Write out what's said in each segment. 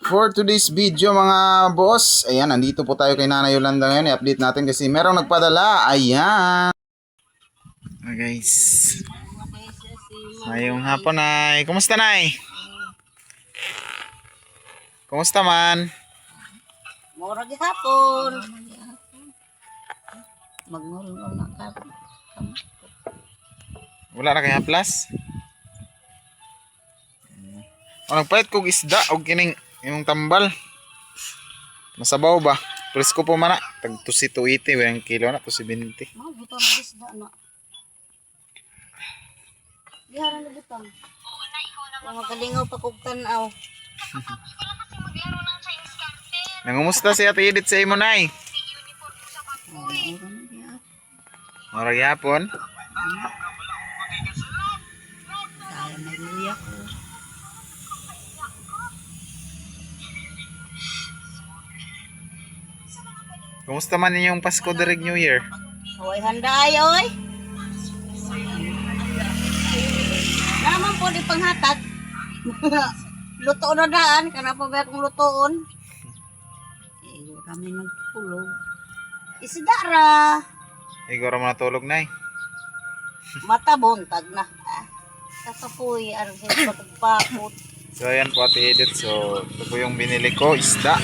For today's video mga boss, ayan, nandito po tayo kay Nanay Yolanda ngayon. I-update natin kasi merong nagpadala. Ayan. Guys. Ngayong hapon ay, kumusta Nay? Kumusta man? Murag hapon. Magngulong na ka. Wala na kay haplas? O nagpahit kong isda o kining yung tambal. Masabaw ba? Presko po man na. Tag 280 ang kilo na, 220. Mga butang na isda na. Diharan na butang. Kung magalingaw pa kong tanaw. Nangumusta si Ate Edith sa imo Nay? Marag yapon. Kaya may luya ko. Kumusta man ninyong Pasko direct New Year? Huwag handa ay, oy. Naman po di panghatag. Luto na daan. Kana pa ba akong lutoon? Eh, kami nagpulog. Isda ra. Ikaw ra mo natulog Nay. Mata bontag na. Kasapoy. Arang sa pagpapot. So ayan po Ate Edith. So ito po yung binili ko, isda.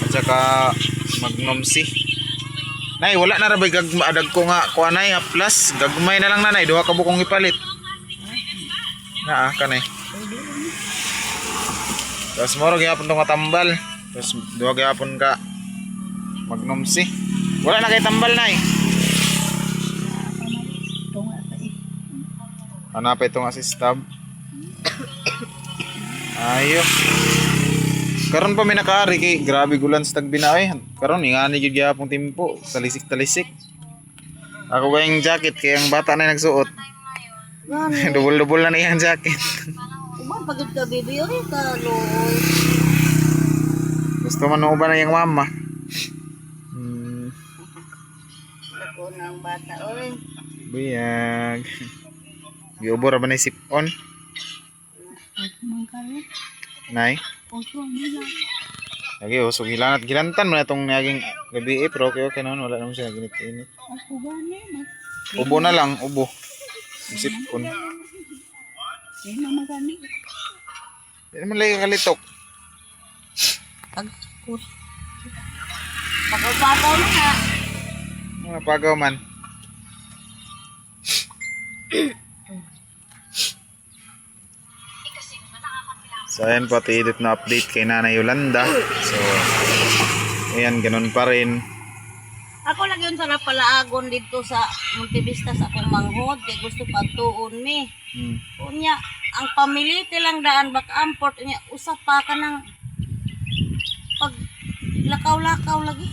At saka magnomsi. Nay, wala na rabay adag ko nga kuha Nay, plus gagmay na lang nanay, duha ka bukong ipalit. Kanay. Tapos moro gyapon tong matambal. Tapos duha gyapon ka magnomsi. Wala na kay tambal Nay. Hanap ito nga si stab. Ayo. Karon pa may nakaari kay grabe gulan sa tagbinaay. Karon ingani gyud gyapon timpo, talisik-talisik. Ako kayong jacket kay ang bata na nagsuot. Double-double na iyang jacket. Umang pagod ka, baby. Oy, kaloy. Gusto man uban na yung mama. Ako ng bata, oy. Buyag. Giubor ba na sipon? Nay. Lagi usog gilanat gilantan man itong naging gabi pero okay naman wala naman siya ginit-init. Ubo na lang, ubo. Sipon. Hindi naman lagi kalitok. Pagpapagaw na nga. Mga pagaw man. So ayan po Ate Edith na update kay Nanay Yolanda. So ayan ganun pa rin. Ako lagi yun sa napalaagon dito sa Montevista sa akong manghod. Kaya gusto pagtuon mi. Unya, ang pamiliti lang daan bak amport. Unya, usap pa ka ng pag lakaw-lakaw lagi.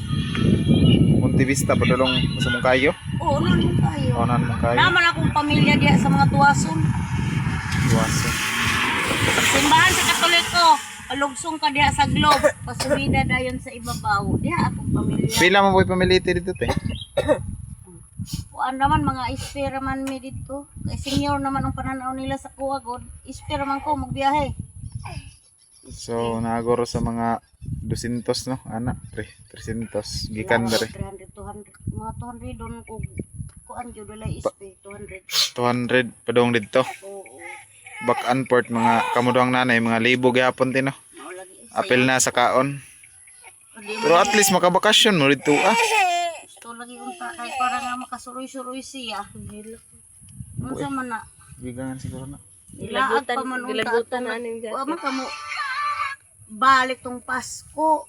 Montevista padulong sa mong kayo. Oo, naman kayo. Onan mong kayo. Naman akong pamilya diya sa mga tuwason. Buwaso. Simbahan sa Katoliko. Palugsong ka diha sa Globe. Pasubida dayon sa ibabaw. Diha akong pamilya. Pila mo boy pamiliti dito te? Kuan naman mga espera man mi dito. Kay senior naman ang pananaw nila sa kuwagod. Espera man ko magbiyahe. So nagoro sa mga 200 no, ana 300 gikan dere. 300, 200. Mga 200 doon ko kuan jud wala ispe 200. 200 padong dito. Oo. Back and forth mga kamuduang nanay, mga libo gyapon tino. Mao lagi. Apil na sa kaon. Pero at least makabakasyon mo dito Gusto lagi unta kay para nga makasuroy-suroy siya. Unsa man na Bigangan siguro na. ilaag pa man unta. Gilagutan na aning Wa man kamo balik tong Pasko.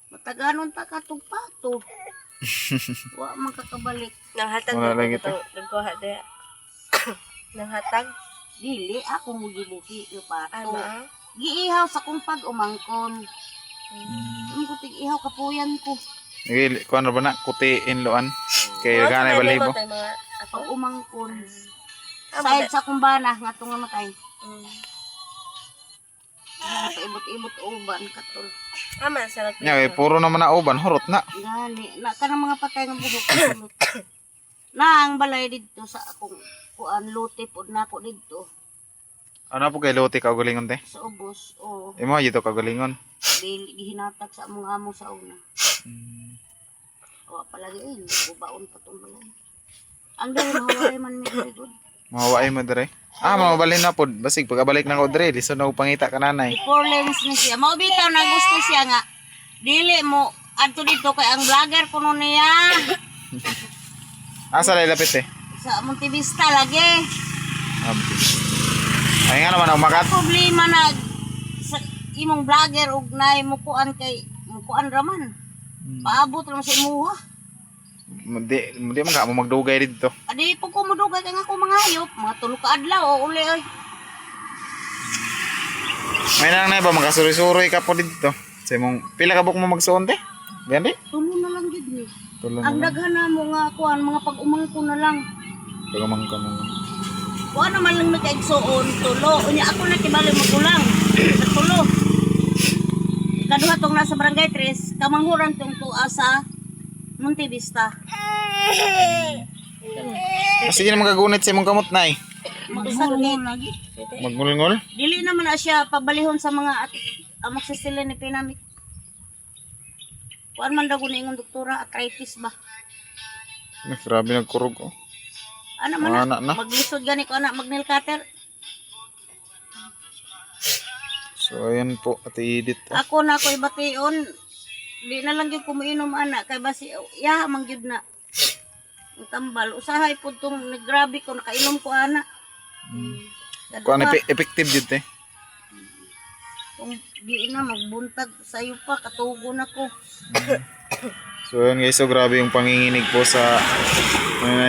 Mataganon ta ka tong pato. Wa man kakabalik. nang hatag Wala na lagi ito. Nagkuha diya. Nang hatag. Dili ako mo gibuki yung pato. Ano? Giihaw sa kong pag-umangkon. Ko tig-ihaw kapuyan ko. Kuan ra ba na kutiin loan kay ganay balibo. Pag-umangkon. Side sa kumbana nga itong namatay. Paibot-ibot uban katol. Ama, sarap. Nya puro naman na uban horot na. Gani. Na ka mga patay ng buhok. Na ang balay dito sa akong kuan luti pod na ako dito. Ano po kay Lote kaugalingon te? sa ubos. O, Imo yito kaugalingon. dili gihinatag sa among amo sa una. Wa palagi eh, bubaon pa tong balay. Ang dahil haway man mi very good. Mawaay mo dire. Mabalhin na pod. Basig pagkabalik na ko dire, lisod na ko pangita ka nanay. Four lanes ni siya. Mao bitaw na gusto siya nga. Dili mo adto dito kay ang vlogger kuno niya Asa lay lapit eh? sa Montevista lagi. Ay nga naman umakat. Problema na sa imong vlogger ug nay mukuan kay mukuan raman. Paabot ra sa imuha. Di man ka mo magdugay dito. Adi po ko mudugay kay nga ako mga hayop, mga tulo ka adlaw o uli oy. May nang na ba magkasuri-suri ka po dito. Sa imong pila ka buk mo magsuon te? Gandi? Tulo na lang gid ni. Tulong Ang mo. daghan na mo nga kuan mga pag-umangko na lang. Pagamang ka mo. Kuan naman lang nagkaigsuon tulo. Unya ako na kibali mo tulang. Sa tulo. Kaduha tong nasa barangay 3, kamanghuran tong tuwa sa Montevista. Sige na magagunit sa imong kamot nay. Magsakit. Magngulngol. Dili naman na siya pabalihon sa mga amok sistile ni pinamik. Kuan man daw ingon doktora arthritis ba? Grabe nagkurog oh. Ano man Anak na. maglisod gani ko anak mag nail cutter. So ayan po Ate Edith. Ako na ko'y bation. Di na lang gyud ko moinom anak kay basi ya man gyud na. Ang tambal usahay pud tong nagrabe ko nakainom ko ana. Kuan effective jud te. Kung di na magbuntag sayo pa katugon ako. So yun guys, so grabe yung panginginig po sa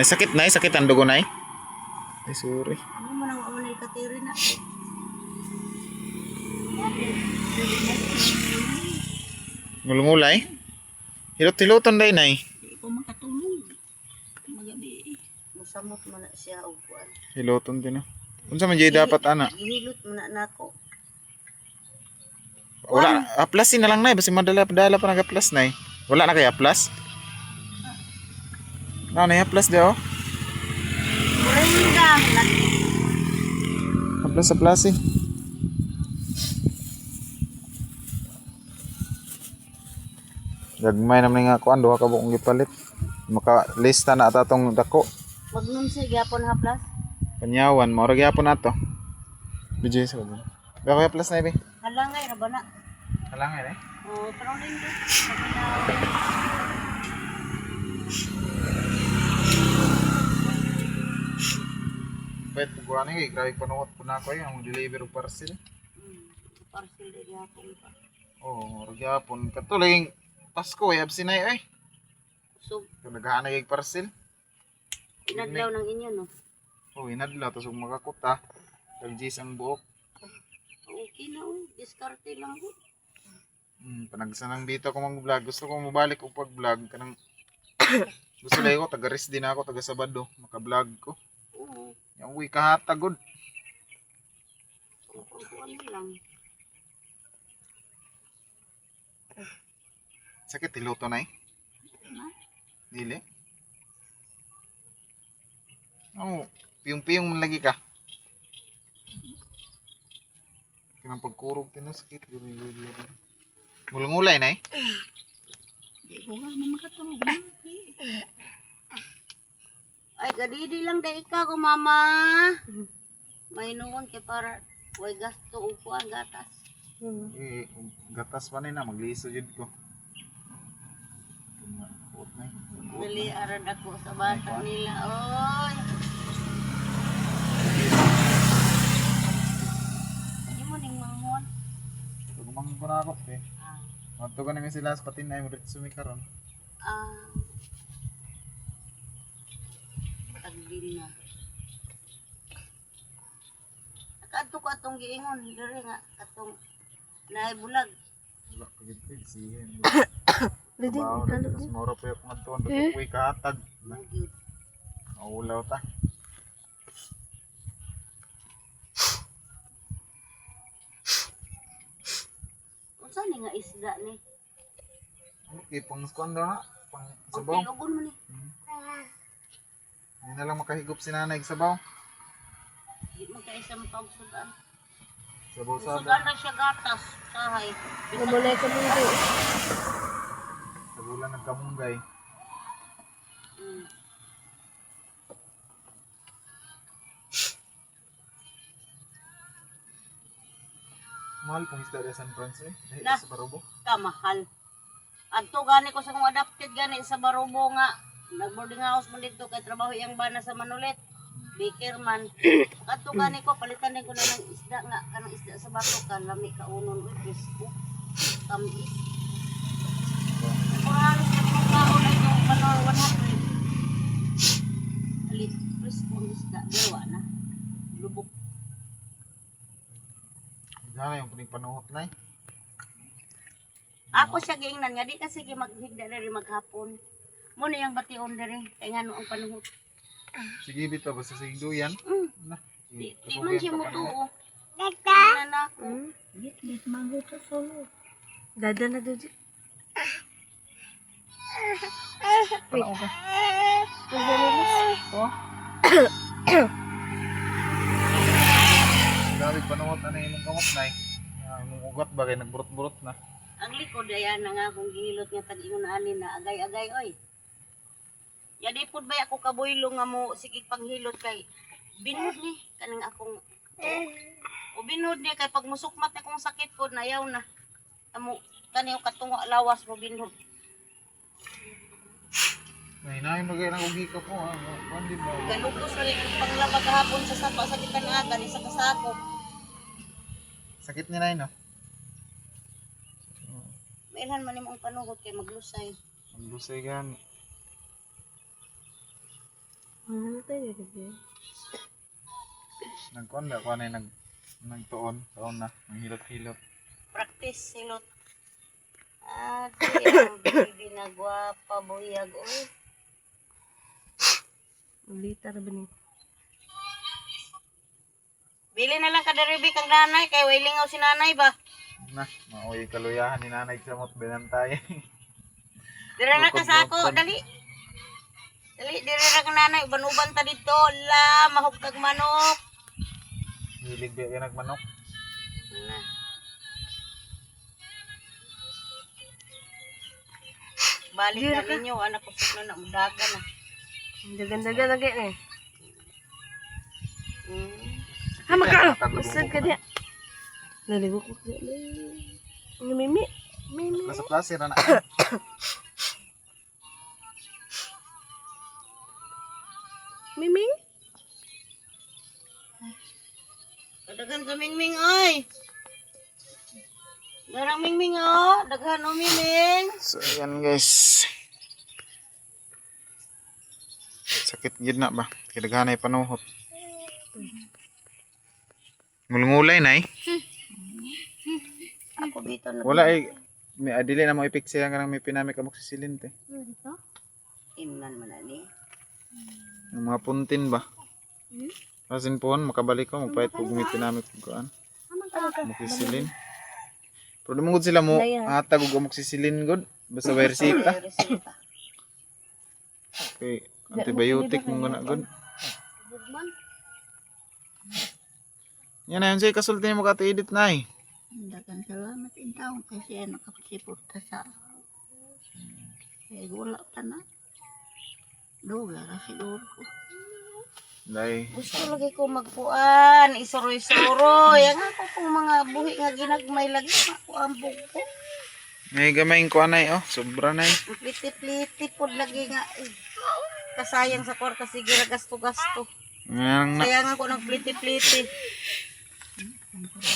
sakit na, sakit ang dugo na Ay sorry. Ano man ang amanay katiri na. Ngulungulay. Hilot-hiloton day nay. Di ko makatulog. Magabi. Musamot man na siya og kuan. Hiloton din ah. Unsa man jay dapat ana? Gihilot mo na nako. Wala, aplasin na lang nay, basi madala-dala pa nag-aplas nay. Wala na kay aplas? Na na aplas di oh. Moringa. Aplas eh. Gagmay naman nga kuan duha ka buong gipalit. Maka-lista na atatong dako. Magnum siya gyapon haplas. Panyawan, mao ra gyapon nato. Bijay sa kubo. Ba kaya plus na ibe? Halangay ra ba na? Halangay eh. Oh, parang din ko. Pwede po kuha na grabe panuot po na ako yung deliver og parcel. Parcel din gyapon pa. Oo, oh, gyapon. Katuling Pasko absinay ay. So, Kung naghahanay yung parcel. inadlaw ng inyo no. Oh, inadlaw tapos makakuta. Tagjis ang buok. Okay na oh, diskarte lang ko. Panagsanang dito ako mag-vlog. Gusto ko mabalik og pag-vlog kanang gusto lang ko taga-rest din ako taga Sabado, maka-vlog ko. Oo. Yang uwi kahatagod. Kuan lang. Sakit tiluto na eh. Dili. Oh, piyong-piyong man lagi ka. Kanang pagkurog tinasakit. Ngulungulay na eh. Di ko nga makatulog. Ay, gadidi lang dahil ikaw ko, mama. May noon kay para way gasto o kuan gatas. Eh, gatas pa na magliso jud ko. Dali aran ako sa bata nila. Oy. Di mo ning manghon. Gumamon ko na ako eh. Mato ka namin sila sa patin na yung ritsumi karon. Tagdil na. Nakaadto ko atong giingon. Dere nga atong naibulag. Wala ka gid ko sihen. Didi, Bawo na tapos mura pa yung aton dito kuy kahatag. Maulaw ta. Unsa ni nga isda ni? Okay, pang skondo na. Pang Okay, sabaw. ugon mo ni. Hindi na lang makahigop si nanay sa sabaw. Di mo kaisa mo kaugsudan. Sabaw-sabaw. Sudan na siya gatas. Sahay. Gumulay ka mong di. Sabulan ng kamunggay. Mm. Mahal pong isda rin San Francisco eh. Na. Sa Barobo. Kamahal. Adto gani ko sa kong adapted gani sa Barobo nga. Nag-boarding house man dito kay trabaho yang bana sa Manulit. Baker man. Adto gani ko palitan din ko na ng isda nga kanang isda sa bato kan lami ka unon with crispy. Tamis. Kung halos na kung kaon ay yung panor 100. Alit crispy ang isda. Dalawa na. Lubok. Gana yung puning panuhot na eh. Ako siya giingnan nga di kasi maghigda diri maghapon. Mo na yung bation diri kay ngano ang panuhot. Sige bitaw basta sige duyan. Na. Di man siya mutuo. Na ako. Git mango to solo. Dada na doon. Panao ka. Oh. Grabe panuhot na imong kamot na eh. Imong ugat ba kay nagburot-burot na. Ang likod ayan na nga akong gihilot nga tag-ingon ani na agay-agay oy. Ya di pud bay ako kabuylo nga mo sige panghilot kay binod ni kanang akong o binod ni kay pag musukmat akong sakit pod na ayaw na. Amo kaniyo katungo lawas mo binod. Ay naay magay nang ugi ka po ha. Kundi ba? Galugos na rin panglaba kahapon sa sapa sa kitanaga ni sa kasakop. Sakit ni nay no. Mailhan man imong panugot kay maglusay. Ang lusay gani. Ano tayo dito? Nagkuan ba kuan ay nagtuon taon na ang hilot-hilot. Practice silot. Ah, ang bibi na gwapa buyag oy. Litar ba ni? Bili na lang kada ribi kang nanay kay way lingaw si nanay ba. Na, maoy kaluyahan ni nanay sa mot benantay. Dira na ka sa ako, dali. Dali, dira na ka nanay, uban-uban ta dito. La, mahugkag manok. Hilig ba yan nagmanok? Na. Balik na ninyo, anak ko sa na mudaga na. Dagan-dagan lagi ni. Hmm. Hama ka! Basag ka diya. Naligo ko diya. Ang mimi. Mimi. Klase na na. Mimi? Daghan sa Mingming, oy. Darang Mingming, oh. Daghan o Mingming. So yan guys. Sakit gid na ba? Kidaghanay panuhot. Mulngulay na eh. Ako dito na. Wala eh. May adili na mo ipiksi lang kanang may pinamik amok si silinte. Dito? Imnan man ani. Yung mga puntin ba? Kasin po makabalik ko magpahit ko gumit pinamik ko kuan. Mukisilin. Pero di mo gud sila mo atag og amoxicillin gud basta may resita. Resita. Okay, antibiotic mo na gud. Bugman. Yan na yun siya kasulti mo kati-edit na eh. Dagan salamat in taon kasi nakapasiporta sa wala pa na. Duga ra siguro ko. Dahil Gusto lagi ko magpuan, isuroy-suroy. Ang ako pong mga buhi nga ginagmay lagi, makuambog ko. may gamayng kuan na eh, oh. Sobra na eh. Ang pliti-pliti po lagi nga. Kasayang sa kwarta, sige ra gasto-gasto. Yan na. Sayangan ko ng pliti-pliti.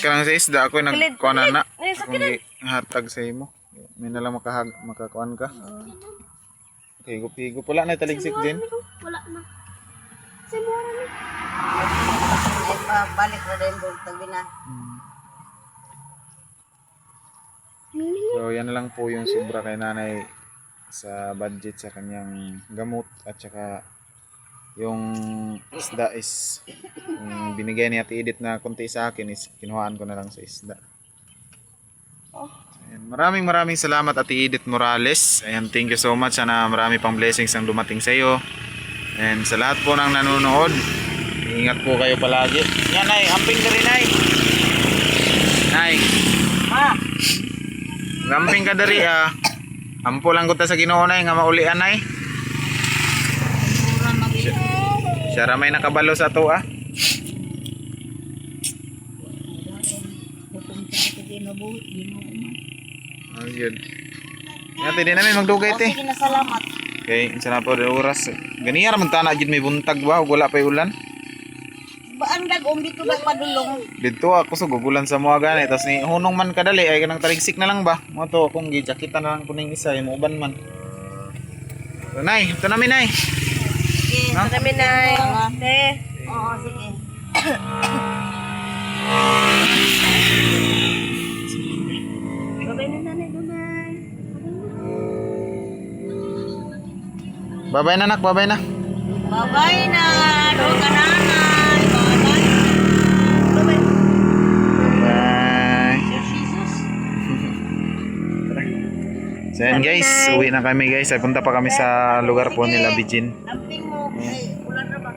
Karang sa isda ako nagkuan na. Kung hatag sa imo. May nalang makakuan ka. Pigo-pigo. Wala na taligsik din. Wala na. Ay pa, balik na rin doon, tabi na. So yan na lang po yung sobra kay nanay sa budget sa kanyang gamot at saka yung isda is yung binigay ni Ate Edith na konti sa akin is kinuhaan ko na lang sa isda. Ayan, maraming salamat Ate Edith Morales. Ayan, thank you so much. Sana marami pang blessings ang dumating sa iyo. And sa lahat po ng nanonood, ingat po kayo palagi. Yan ay, amping ka rin ay. Nay, Ma, gamping ka dari Ampo lang ko ta sa Ginoo nay nga maulian nay. mura mabili. Siya ra may nakabalo sa to Pupunta ako din mabuhi, Ginoo man. Oh, yun. Yate din namin magdugay O, te. sige na salamat. Okay, isa na po rin oras. Ganiya raman ta na jud may buntag ba ug wala pa ulan. Baan dagom dito na padulong. Dito ako sa gugulan sa mga gani tapos ni hunong man kadali ay kanang tarigsik na lang ba. Mo to kung gijakita na lang kuning isa yung uban man. So, nay, ito namin nay. Sige. Ha? Kami na. Te. Oo, sige. Babay na nanay, Dunay. Babay na nak, babay na. Bye-bye na. Doon ka nanay. Bye-bye. Babay. Bye. Sir Jesus. So yan guys, uwi na kami guys. Ay, punta pa kami sa lugar po nila Bijin. Amping mo. Ay, ulan na ba?